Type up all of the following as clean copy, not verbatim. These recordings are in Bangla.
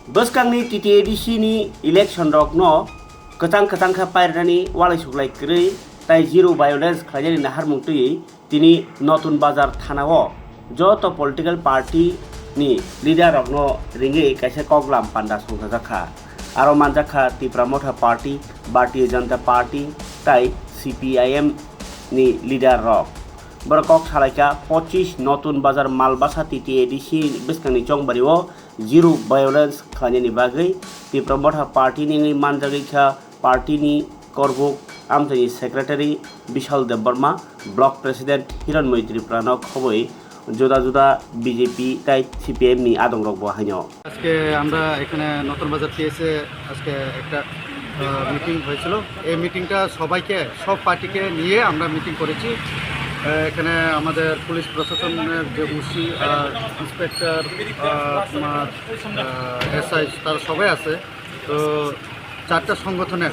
Boskangi TTADC ni election rok no kacang kha pairani walai suklai krei tai zero violence khlajani nahar mungtui tini notun bazar thanao joto political party ni leader rok no ringi kaisa koglam panda songjakha aro manjakha Tripura Motha Party Bharatiya Janata Party tai CPIM ni leader rok Berkok salaika 25 notun bazar malbasa TTADC beskangni chongbario zero violence khlajani bagai Tripura Motha Party ni manjagikha party ni korbuk amtani secretary Bishal Dev Burma block president Hiranmoi Tripura no khoboi জোদা জোদা বিজেপি তাই সিপিএম নি আদং রক বহাইনো আজকে আমরা এখানে নতুন বাজার টিএসএ আজকে একটা মিটিং হয়েছিল। এই মিটিংটা সবাইকে সব পার্টিকে নিয়ে আমরা মিটিং করেছি। এখানে আমাদের পুলিশ প্রশাসনের যে ওসি ইন্সপেক্টর এসআই তারা সবাই আছে। তো চারটা সংগঠনের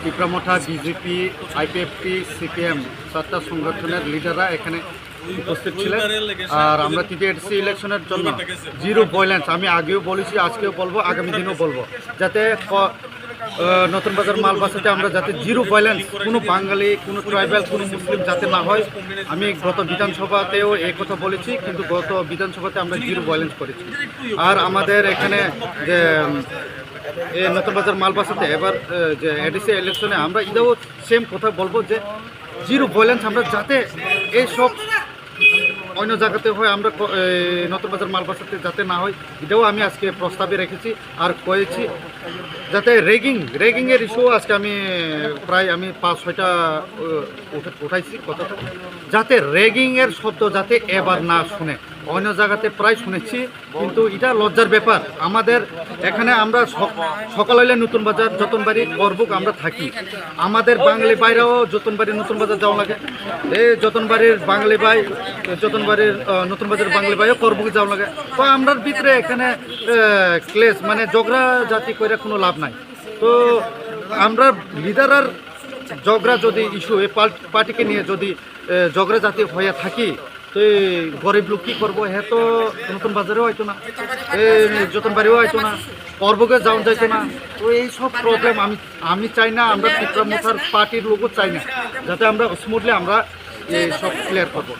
ত্রিপুরা মঠা বিজেপি আইপিএফটি সিপিএম চারটা সংগঠনের লিডাররা এখানে উপস্থিত ছিলেন। আর আমরা টিটিএডিসি ইলেকশনের জন্য জিরো ভায়োলেন্স আমি আগেও বলেছি আজকেও বলবো আগামী দিনও বলবো যাতে নতুন বাজার মালবাসাতে আমরা যাতে জিরো ভায়োলেন্স কোনো বাঙালি কোনো ট্রাইবাল কোনো মুসলিম যাতে না হয়। আমি গত বিধানসভাতেও এই কথা বলেছি কিন্তু গত বিধানসভাতে আমরা জিরো ভায়োলেন্স করেছি। আর আমাদের এখানে যে এই নতুন বাজার মালবাসাতে এবার যে এডিসি ইলেকশনে আমরা এটাও সেম কথা বলবো যে জিরো ভায়োলেন্স আমরা যাতে এইসব অন্য জায়গাতে হয় আমরা নতুন বাজার মালবাসাতে যাতে না হয় এটাও আমি আজকে প্রস্তাবে রেখেছি। আর কয়েছি যাতে রেগিংয়ের ইস্যু আজকে আমি প্রায় 5-6টা উঠাইছি কথাটা যাতে রেগিংয়ের শব্দ যাতে এবার না শুনে। অন্য জায়গাতে প্রায় শুনেছি কিন্তু এটা লজ্জার ব্যাপার। আমাদের এখানে আমরা সকাল হইলে নতুন বাজার যতনবাড়ি করবুক আমরা থাকি। আমাদের বাঙালি বাইরেও যতনবাড়ি নতুন বাজার যাওয়া লাগে। এই যতনবাড়ির বাঙালি ভাই যতনবাড়ির নতুন বাজার বাঙালি ভাইও করবুক যাওয়া লাগে। তো আমরার ভিতরে এখানে ক্লেশ মানে ঝগড়া জাতি করে কোনো লাভ নাই। তো আমরা লিডারের ঝগড়া যদি ইস্যু এই পার্টিকে নিয়ে যদি ঝগড়া জাতি হয়ে থাকি তো গরিব লোক কী করবো? হ্যাঁ তো নতুন বাজারেও হয়তো না যতন বাড়িও হয়তো না পর্বকে যাওয়া যাইতো না। তো এই সব প্রবলেম আমি চাই না। আমরা ত্রিপুরা মথার পার্টির লোকও চাই না যাতে আমরা স্মুথলি আমরা এই সব ক্লিয়ার করবো।